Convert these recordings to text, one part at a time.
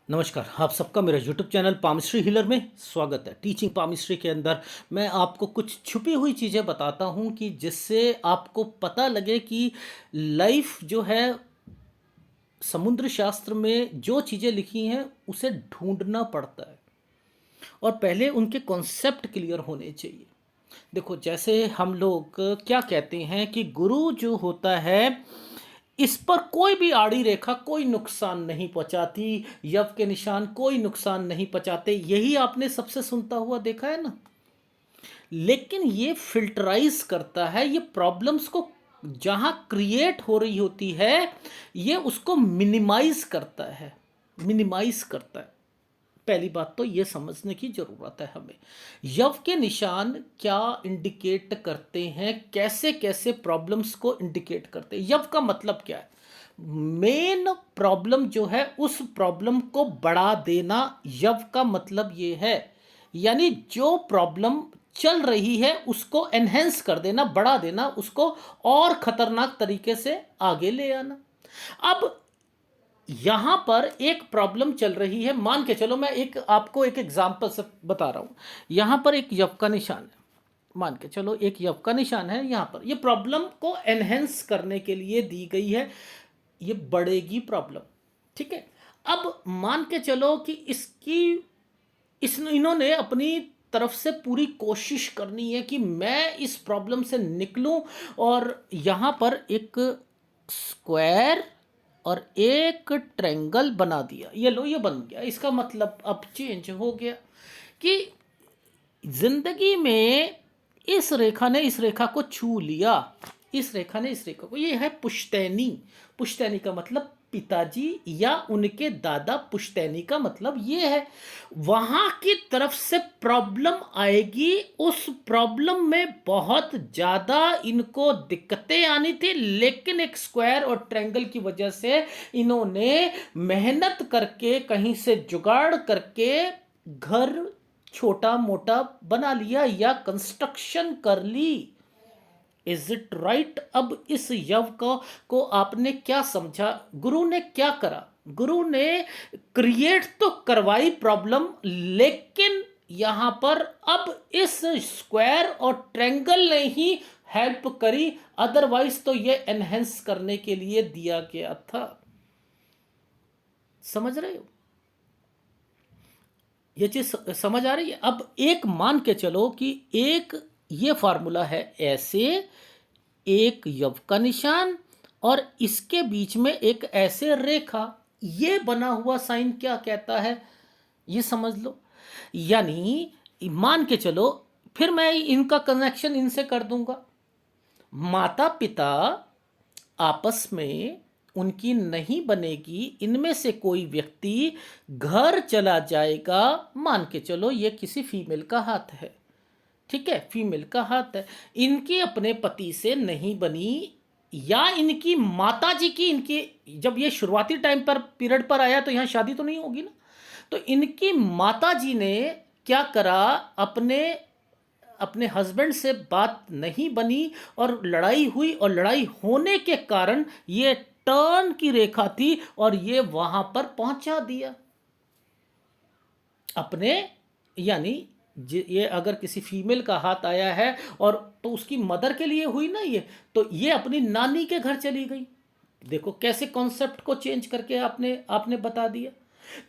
नमस्कार, आप सबका मेरा यूट्यूब चैनल पामिस्ट्री हीलर में स्वागत है। टीचिंग पामिस्ट्री के अंदर मैं आपको कुछ छुपी हुई चीज़ें बताता हूँ कि जिससे आपको पता लगे कि लाइफ जो है, समुद्र शास्त्र में जो चीज़ें लिखी हैं उसे ढूंढना पड़ता है और पहले उनके कॉन्सेप्ट क्लियर होने चाहिए। देखो, जैसे हम लोग क्या कहते हैं कि गुरु जो होता है, इस पर कोई भी आड़ी रेखा कोई नुकसान नहीं पहुंचाती, यव के निशान कोई नुकसान नहीं पहुंचाते। यही आपने सबसे सुनता हुआ देखा है ना। लेकिन ये फिल्टराइज करता है, ये प्रॉब्लम्स को जहां क्रिएट हो रही होती है ये उसको मिनिमाइज करता है, मिनिमाइज करता है। पहली बात तो ये समझने की ज़रूरत है हमें, यव के निशान क्या इंडिकेट करते हैं, कैसे कैसे प्रॉब्लम्स को इंडिकेट करते हैं। यव का मतलब क्या है? मेन प्रॉब्लम जो है उस प्रॉब्लम को बढ़ा देना, यव का मतलब ये है। यानी जो प्रॉब्लम चल रही है उसको एनहेंस कर देना, बढ़ा देना, उसको और खतरनाक तरीके से आगे ले आना। अब यहां पर एक प्रॉब्लम चल रही है, मान के चलो, मैं एक आपको एक एग्जांपल से बता रहा हूं। यहां पर एक यव का निशान है, मान के चलो एक यव का निशान है। यहां पर ये प्रॉब्लम को एनहेंस करने के लिए दी गई है, ये बढ़ेगी प्रॉब्लम। ठीक है। अब मान के चलो कि इन्होंने अपनी तरफ से पूरी कोशिश करनी है कि मैं इस प्रॉब्लम से निकलूं, और यहां पर एक स्क्वायर और एक ट्रायंगल बना दिया। ये लो, ये बन गया। इसका मतलब अब चेंज हो गया कि जिंदगी में इस रेखा ने इस रेखा को छू लिया, इस रेखा ने इस रेखा को। ये है पुश्तैनी। पुश्तैनी का मतलब पिताजी या उनके दादा। पुश्तैनी का मतलब ये है, वहां की तरफ से प्रॉब्लम आएगी। उस प्रॉब्लम में बहुत ज्यादा इनको दिक्कतें आनी थी, लेकिन एक स्क्वायर और ट्रायंगल की वजह से इन्होंने मेहनत करके कहीं से जुगाड़ करके घर छोटा मोटा बना लिया या कंस्ट्रक्शन कर ली। Is it right? अब इस यव को आपने क्या समझा? गुरु ने क्या करा? गुरु ने क्रिएट तो करवाई प्रॉब्लम, लेकिन यहां पर अब इस स्क्वायर और ट्रायंगल ने ही हेल्प करी। अदरवाइज तो ये एनहेंस करने के लिए दिया गया था। समझ रहे हो? ये चीज समझ आ रही है? अब एक मान के चलो कि एक ये फार्मूला है, ऐसे एक यव का निशान और इसके बीच में एक ऐसे रेखा, ये बना हुआ साइन क्या कहता है ये समझ लो। यानी मान के चलो, फिर मैं इनका कनेक्शन इनसे कर दूंगा। माता पिता आपस में उनकी नहीं बनेगी, इनमें से कोई व्यक्ति घर चला जाएगा। मान के चलो ये किसी फीमेल का हाथ है, ठीक है, फीमेल का हाथ है, इनकी अपने पति से नहीं बनी, या इनकी माता जी की, इनकी जब ये शुरुआती टाइम पर पीरियड पर आया तो यहाँ शादी तो नहीं होगी ना। तो इनकी माता जी ने क्या करा, अपने अपने हस्बैंड से बात नहीं बनी और लड़ाई हुई, और लड़ाई होने के कारण ये टर्न की रेखा थी और ये वहां पर पहुंचा दिया अपने। यानी ये अगर किसी फीमेल का हाथ आया है और तो उसकी मदर के लिए हुई ना ये, तो ये अपनी नानी के घर चली गई। देखो कैसे कॉन्सेप्ट को चेंज करके आपने आपने बता दिया।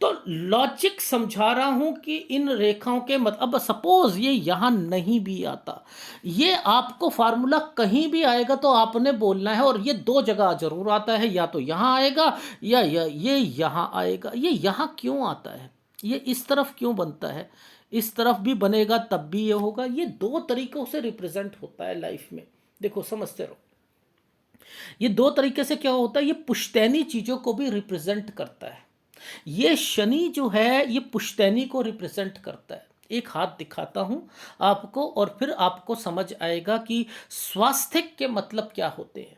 तो लॉजिक समझा रहा हूं कि इन रेखाओं के मतलब, अब सपोज ये यहां नहीं भी आता, ये आपको फार्मूला कहीं भी आएगा तो आपने बोलना है, और ये दो जगह जरूर आता है, या तो यहां आएगा या ये यहां आएगा। ये यहां क्यों आता है, ये इस तरफ क्यों बनता है, इस तरफ भी बनेगा तब भी ये होगा। ये दो तरीकों से रिप्रेजेंट होता है लाइफ में। देखो समझते रहो, ये दो तरीके से क्या होता है, ये पुश्तैनी चीजों को भी रिप्रेजेंट करता है। ये शनि जो है ये पुश्तैनी को रिप्रेजेंट करता है। एक हाथ दिखाता हूं आपको और फिर आपको समझ आएगा कि स्वास्थ्य के मतलब क्या होते हैं।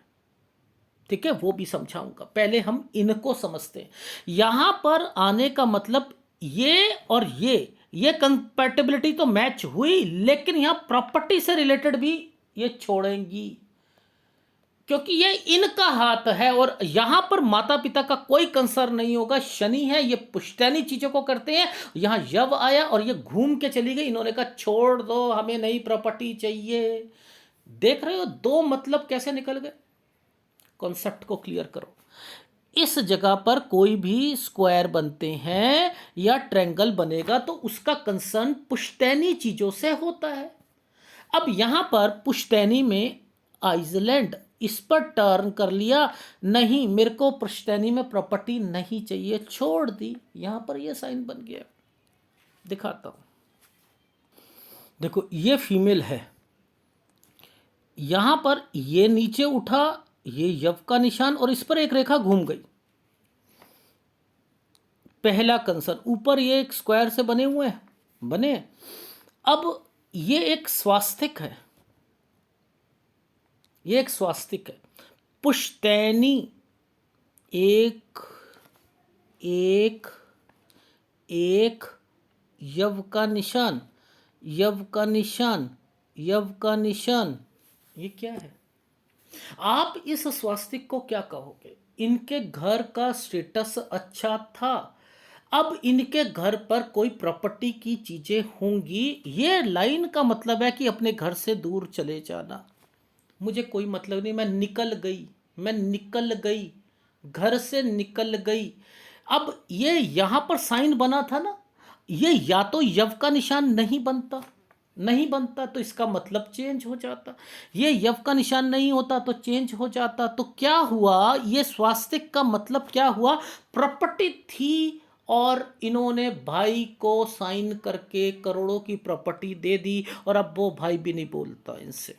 ठीक है, वो भी समझाऊंगा। पहले हम इनको समझते हैं। यहां पर आने का मतलब ये और ये कंपैटिबिलिटी तो मैच हुई, लेकिन यहां प्रॉपर्टी से रिलेटेड भी ये छोड़ेंगी। क्योंकि ये इनका हाथ है और यहां पर माता पिता का कोई कंसर्न नहीं होगा। शनि है, ये पुश्तैनी चीजों को करते हैं। यहां यव आया और ये घूम के चली गई, इन्होंने कहा छोड़ दो, हमें नई प्रॉपर्टी चाहिए। देख रहे हो दो मतलब कैसे निकल गए। कॉन्सेप्ट को क्लियर करो। इस जगह पर कोई भी स्क्वायर बनते हैं या ट्रायंगल बनेगा तो उसका कंसर्न पुश्तैनी चीजों से होता है। अब यहां पर पुश्तैनी में आइसलैंड, इस पर टर्न कर लिया, नहीं मेरे को पुश्तैनी में प्रॉपर्टी नहीं चाहिए, छोड़ दी, यहां पर यह साइन बन गया। दिखाता हूं, देखो ये फीमेल है, यहां पर ये नीचे उठा, ये यव का निशान और इस पर एक रेखा घूम गई। पहला कंसर्न, ऊपर ये एक स्क्वायर से बने हुए हैं, बने। अब ये एक स्वास्तिक है, ये एक स्वास्तिक है। पुश्तैनी एक एक एक, यव का निशान, यव का निशान, यव का निशान, ये क्या है। आप इस स्वास्तिक को क्या कहोगे। इनके घर का स्टेटस अच्छा था, अब इनके घर पर कोई प्रॉपर्टी की चीजें होंगी। ये लाइन का मतलब है कि अपने घर से दूर चले जाना, मुझे कोई मतलब नहीं, मैं निकल गई, मैं निकल गई, घर से निकल गई। अब ये यहां पर साइन बना था ना, ये या तो यव का निशान नहीं बनता, नहीं बनता तो इसका मतलब चेंज हो जाता, ये यव का निशान नहीं होता तो चेंज हो जाता। तो क्या हुआ, ये स्वास्तिक का मतलब क्या हुआ, प्रॉपर्टी थी और इन्होंने भाई को साइन करके करोड़ों की प्रॉपर्टी दे दी और अब वो भाई भी नहीं बोलता इनसे।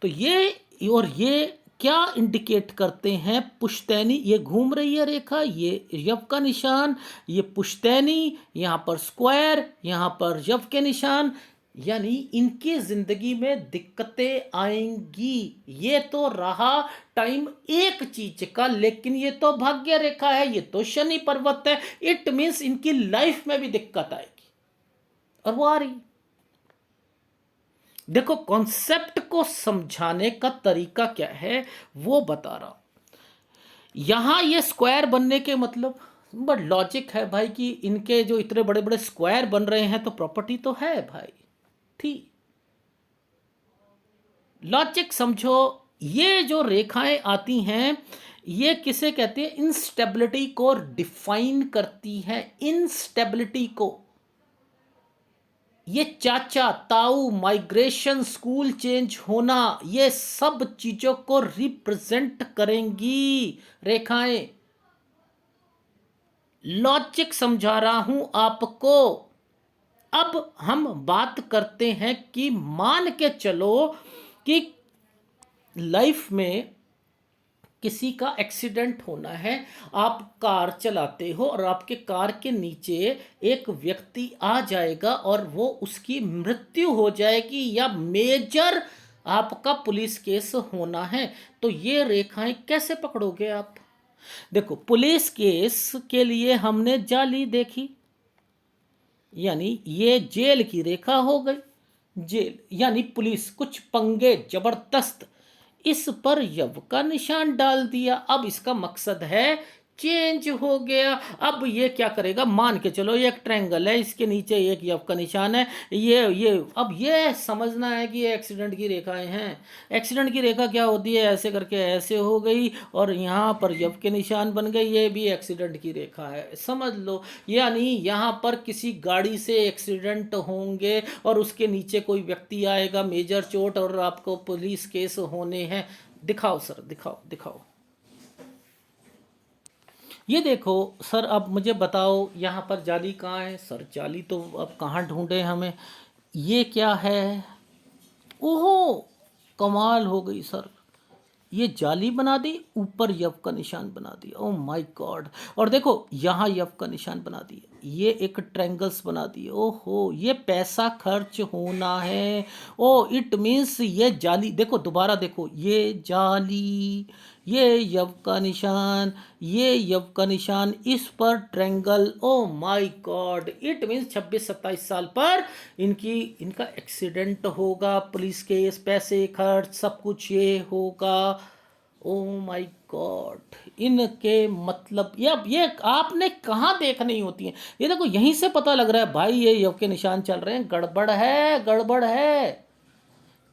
तो ये और ये क्या इंडिकेट करते हैं, पुश्तैनी, ये घूम रही है रेखा, ये यव का निशान, ये पुश्तैनी, यहां पर स्क्वायर, यहां पर यव के निशान, यानी इनकी जिंदगी में दिक्कतें आएंगी। ये तो रहा टाइम एक चीज का, लेकिन ये तो भाग्य रेखा है, ये तो शनि पर्वत है। इट मीन्स इनकी लाइफ में भी दिक्कत आएगी और वो आ रही। देखो कॉन्सेप्ट को समझाने का तरीका क्या है वो बता रहा हूं। यहां ये स्क्वायर बनने के मतलब बट लॉजिक है भाई कि इनके जो इतने बड़े बड़े स्क्वायर बन रहे हैं तो प्रॉपर्टी तो है भाई, ठीक। लॉजिक समझो। ये जो रेखाएं आती हैं ये किसे कहते हैं, इंस्टेबिलिटी को डिफाइन करती है, इंस्टेबिलिटी को। ये चाचा ताऊ माइग्रेशन स्कूल चेंज होना, ये सब चीजों को रिप्रेजेंट करेंगी रेखाएं। लॉजिक समझा रहा हूं आपको। अब हम बात करते हैं कि मान के चलो कि लाइफ में किसी का एक्सीडेंट होना है, आप कार चलाते हो और आपके कार के नीचे एक व्यक्ति आ जाएगा और वो उसकी मृत्यु हो जाएगी या मेजर आपका पुलिस केस होना है, तो ये रेखाएं कैसे पकड़ोगे आप। देखो पुलिस केस के लिए हमने जाली देखी, यानी ये जेल की रेखा हो गई, जेल यानी पुलिस, कुछ पंगे जबरदस्त, इस पर यव का निशान डाल दिया। अब इसका मकसद है चेंज हो गया। अब ये क्या करेगा, मान के चलो ये एक ट्रायंगल है, इसके नीचे एक यव का निशान है, ये अब ये समझना है कि ये एक्सीडेंट की रेखाएं हैं। एक्सीडेंट की रेखा क्या होती है, ऐसे करके ऐसे हो गई और यहाँ पर यव के निशान बन गए, ये भी एक्सीडेंट की रेखा है, समझ लो। यानी यहाँ पर किसी गाड़ी से एक्सीडेंट होंगे और उसके नीचे कोई व्यक्ति आएगा, मेजर चोट, और आपको पुलिस केस होने हैं। दिखाओ सर, दिखाओ दिखाओ। ये देखो सर, अब मुझे बताओ यहाँ पर जाली कहाँ है सर, जाली तो अब कहाँ ढूंढे हमें। ये क्या है, ओहो कमाल हो गई सर, ये जाली बना दी, ऊपर यव का निशान बना दिया, ओ माय गॉड। और देखो यहाँ यव का निशान बना दिया, ये एक ट्रायंगल्स बना दिए, ओहो ये पैसा खर्च होना है। ओ इट मीन्स ये जाली, देखो दोबारा देखो, ये जाली, ये यव का निशान, ये यव का निशान, इस पर triangle, oh my God. It means 26-27 साल पर इनका एक्सीडेंट होगा, पुलिस केस, पैसे खर्च, सब कुछ ये होगा। ओ माय गॉड, इनके मतलब ये आपने कहाँ देखनी होती है? ये देखो यहीं से पता लग रहा है भाई, ये यव के निशान चल रहे हैं, गड़बड़ है, गड़बड़ है।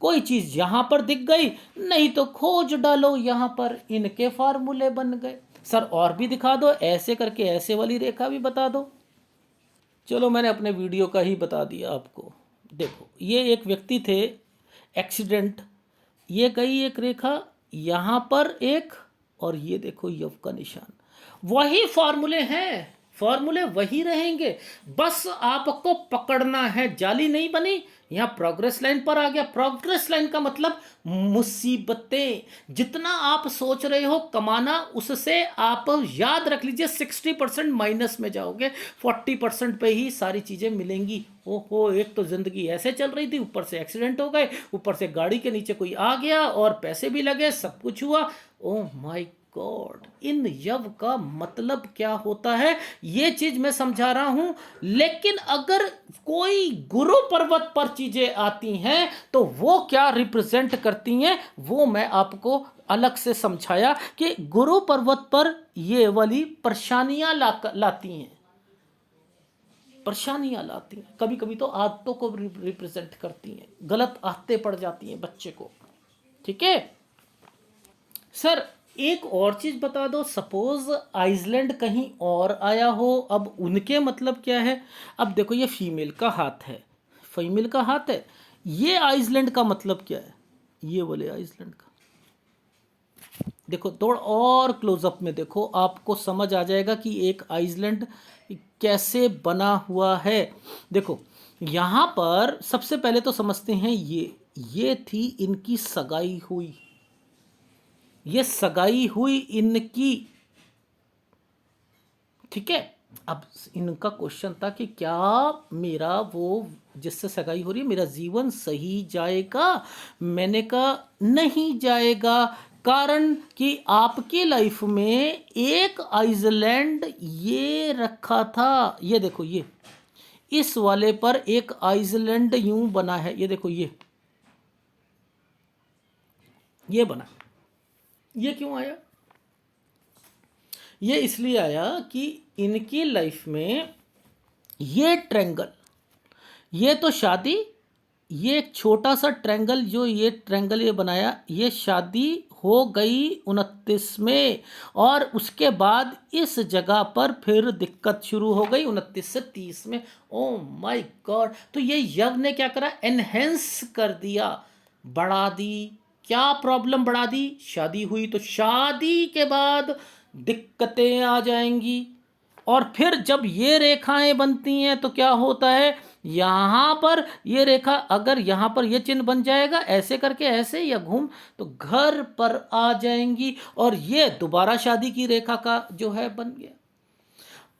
कोई चीज यहां पर दिख गई, नहीं तो खोज डालो यहां पर, इनके फार्मूले बन गए। सर और भी दिखा दो, ऐसे करके ऐसे वाली रेखा भी बता दो। चलो मैंने अपने वीडियो का ही बता दिया आपको। देखो ये एक व्यक्ति थे, एक्सीडेंट, ये गई एक रेखा यहाँ पर एक, और ये देखो यव का निशान। वही फॉर्मूले हैं, फॉर्मूले वही रहेंगे, बस आपको पकड़ना है। जाली नहीं बनी, यहाँ प्रोग्रेस लाइन पर आ गया। प्रोग्रेस लाइन का मतलब मुसीबतें, जितना आप सोच रहे हो कमाना, उससे आप याद रख लीजिए 60% माइनस में जाओगे, 40% पे ही सारी चीज़ें मिलेंगी। ओहो, एक तो ज़िंदगी ऐसे चल रही थी, ऊपर से एक्सीडेंट हो गए, ऊपर से गाड़ी के नीचे कोई आ गया और पैसे भी लगे, सब कुछ हुआ। ओह माय गॉड, इन यव का मतलब क्या होता है ये चीज मैं समझा रहा हूं। लेकिन अगर कोई गुरु पर्वत पर चीजें आती हैं तो वो क्या रिप्रेजेंट करती हैं, वो मैं आपको अलग से समझाया कि गुरु पर्वत पर ये वाली परेशानियां लाती हैं, परेशानियां लाती हैं। कभी कभी तो आदतों को रिप्रेजेंट करती हैं, गलत आदतें पड़ जाती हैं बच्चे को। ठीक है सर, एक और चीज बता दो, सपोज आइसलैंड कहीं और आया हो, अब उनके मतलब क्या है? अब देखो ये फीमेल का हाथ है, फीमेल का हाथ है, ये आइसलैंड का मतलब क्या है? ये बोले आइसलैंड का, देखो थोड़ा और क्लोजअप में देखो, आपको समझ आ जाएगा कि एक आइसलैंड कैसे बना हुआ है। देखो यहाँ पर सबसे पहले तो समझते हैं, ये थी इनकी सगाई हुई, ये सगाई हुई इनकी। ठीक है, अब इनका क्वेश्चन था कि क्या मेरा वो जिससे सगाई हो रही है, मेरा जीवन सही जाएगा? मैंने कहा नहीं जाएगा, कारण कि आपकी लाइफ में एक आइसलैंड ये रखा था, ये देखो ये इस वाले पर एक आइसलैंड यूं बना है, ये देखो ये बना। ये क्यों आया? ये इसलिए आया कि इनकी लाइफ में ये ट्रैंगल, ये तो शादी, ये एक छोटा सा ट्रैंगल, जो ये ट्रैंगल ये बनाया, ये शादी हो गई 29 में, और उसके बाद इस जगह पर फिर दिक्कत शुरू हो गई 29 से 30 में। ओ माय गॉड, तो ये यव ने क्या करा? एनहेंस कर दिया, बढ़ा दी। क्या प्रॉब्लम बढ़ा दी? शादी हुई तो शादी के बाद दिक्कतें आ जाएंगी। और फिर जब ये रेखाएं बनती हैं तो क्या होता है, यहाँ पर ये रेखा, अगर यहाँ पर ये चिन्ह बन जाएगा ऐसे करके, ऐसे या घूम, तो घर पर आ जाएंगी, और ये दोबारा शादी की रेखा का जो है बन गया।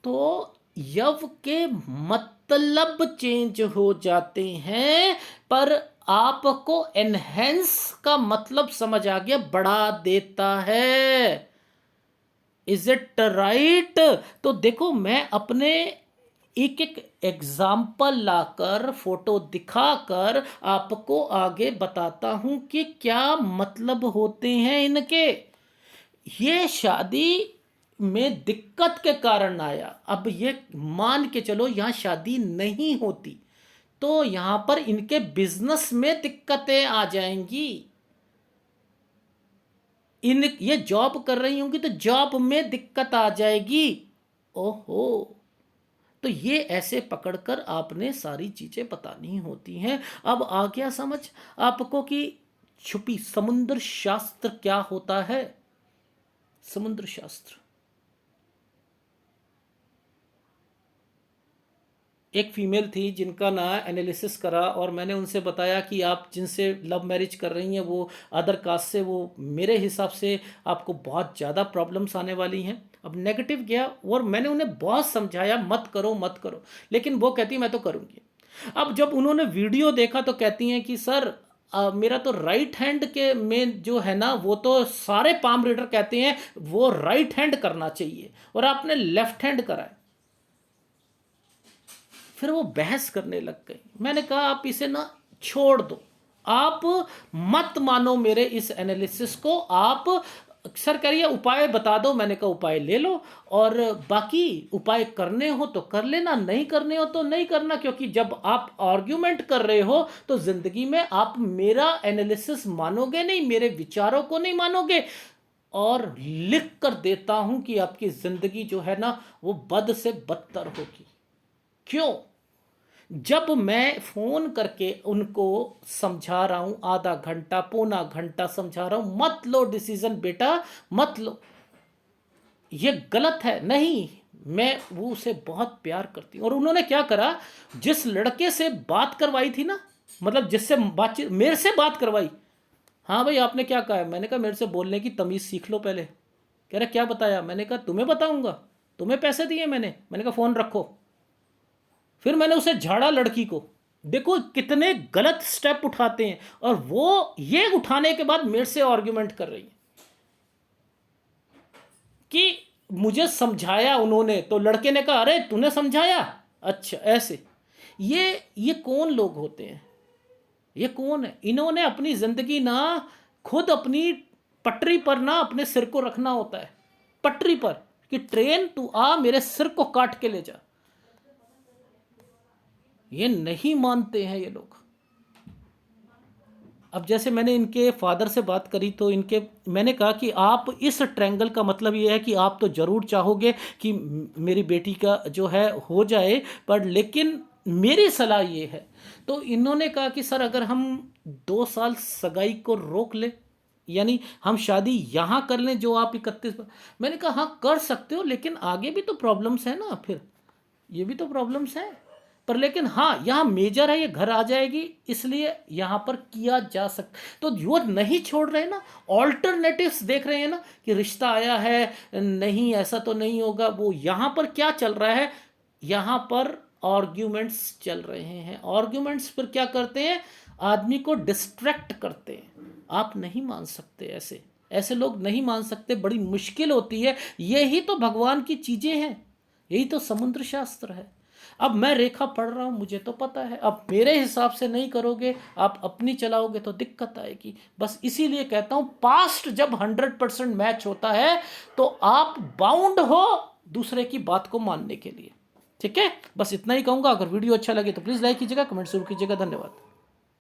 तो यव के मतलब चेंज हो जाते हैं, पर आपको एनहेंस का मतलब समझ आ गया, बढ़ा देता है। Is it right? तो देखो मैं अपने एक एक एग्जाम्पल लाकर, फोटो दिखाकर आपको आगे बताता हूं कि क्या मतलब होते हैं इनके। ये शादी में दिक्कत के कारण आया। अब ये मान के चलो यहां शादी नहीं होती तो यहां पर इनके बिजनेस में दिक्कतें आ जाएंगी। इन ये जॉब कर रही होंगी तो जॉब में दिक्कत आ जाएगी। ओहो, तो ये ऐसे पकड़कर आपने सारी चीजें बतानी होती हैं। अब आ गया समझ आपको कि छुपी समुद्र शास्त्र क्या होता है? समुद्र शास्त्र, एक फीमेल थी जिनका ना एनालिसिस करा, और मैंने उनसे बताया कि आप जिनसे लव मैरिज कर रही हैं वो अदर कास्ट से, वो मेरे हिसाब से आपको बहुत ज़्यादा प्रॉब्लम्स आने वाली हैं। अब नेगेटिव गया, और मैंने उन्हें बहुत समझाया मत करो मत करो, लेकिन वो कहती मैं तो करूँगी। अब जब उन्होंने वीडियो देखा तो कहती हैं कि सर मेरा तो राइट हैंड के में जो है ना, वो तो सारे पाम रीडर कहते हैं वो राइट हैंड करना चाहिए, और आपने लेफ्ट हैंड करा है। फिर वो बहस करने लग गई। मैंने कहा आप इसे ना छोड़ दो, आप मत मानो मेरे इस एनालिसिस को, आप सर कह रही है उपाय बता दो, मैंने कहा उपाय ले लो, और बाकी उपाय करने हो तो कर लेना, नहीं करने हो तो नहीं करना, क्योंकि जब आप आर्ग्यूमेंट कर रहे हो तो जिंदगी में आप मेरा एनालिसिस मानोगे नहीं, मेरे विचारों को नहीं मानोगे, और लिख कर देता हूं कि आपकी जिंदगी जो है ना वो बद से बदतर होगी। क्यों? जब मैं फोन करके उनको समझा रहा हूं, आधा घंटा पौना घंटा समझा रहा हूं, मत लो डिसीजन बेटा, मत लो, ये गलत है, नहीं, मैं वो उसे बहुत प्यार करती हूं। और उन्होंने क्या करा, जिस लड़के से बात करवाई थी ना, मतलब जिससे बातचीत मेरे से बात करवाई, हाँ भाई आपने क्या कहा है, मैंने कहा मेरे से बोलने की तमीज सीख लो पहले। कह रहा क्या बताया, मैंने कहा तुम्हें बताऊंगा, तुम्हें पैसे दिए मैंने कहा फोन रखो। फिर मैंने उसे झाड़ा लड़की को। देखो कितने गलत स्टेप उठाते हैं, और वो ये उठाने के बाद मेरे से आर्ग्यूमेंट कर रही है कि मुझे समझाया उन्होंने, तो लड़के ने कहा अरे तूने समझाया, अच्छा ऐसे। ये कौन लोग होते हैं, ये कौन है? इन्होंने अपनी जिंदगी ना खुद अपनी पटरी पर ना अपने सिर को रखना होता है, पटरी पर, कि ट्रेन तू आ मेरे सिर को काट के ले जा। ये नहीं मानते हैं ये लोग। अब जैसे मैंने इनके फादर से बात करी तो इनके, मैंने कहा कि आप इस ट्रायंगल का मतलब ये है कि आप तो ज़रूर चाहोगे कि मेरी बेटी का जो है हो जाए, पर लेकिन मेरी सलाह ये है। तो इन्होंने कहा कि सर अगर हम 2 साल सगाई को रोक ले, यानी हम शादी यहाँ कर लें जो आप 31 पर, मैंने कहा हाँ कर सकते हो, लेकिन आगे भी तो प्रॉब्लम्स है ना, फिर ये भी तो प्रॉब्लम्स हैं। पर लेकिन हाँ यहाँ मेजर है, ये घर आ जाएगी, इसलिए यहाँ पर किया जा सकता। तो जो नहीं छोड़ रहे ना, ऑल्टरनेटिव्स देख रहे हैं ना, कि रिश्ता आया है, नहीं ऐसा तो नहीं होगा, वो यहाँ पर क्या चल रहा है, यहाँ पर आर्ग्यूमेंट्स चल रहे हैं। आर्ग्यूमेंट्स पर क्या करते हैं, आदमी को डिस्ट्रैक्ट करते हैं। आप नहीं मान सकते, ऐसे ऐसे लोग नहीं मान सकते, बड़ी मुश्किल होती है। यही तो भगवान की चीज़ें हैं, यही तो समुद्र शास्त्र है। अब मैं रेखा पढ़ रहा हूँ, मुझे तो पता है, अब मेरे हिसाब से नहीं करोगे, आप अपनी चलाओगे तो दिक्कत आएगी। बस इसीलिए कहता हूँ पास्ट जब 100% मैच होता है तो आप बाउंड हो दूसरे की बात को मानने के लिए। ठीक है, बस इतना ही कहूँगा। अगर वीडियो अच्छा लगे तो प्लीज़ लाइक कीजिएगा, कमेंट जरूर कीजिएगा। धन्यवाद।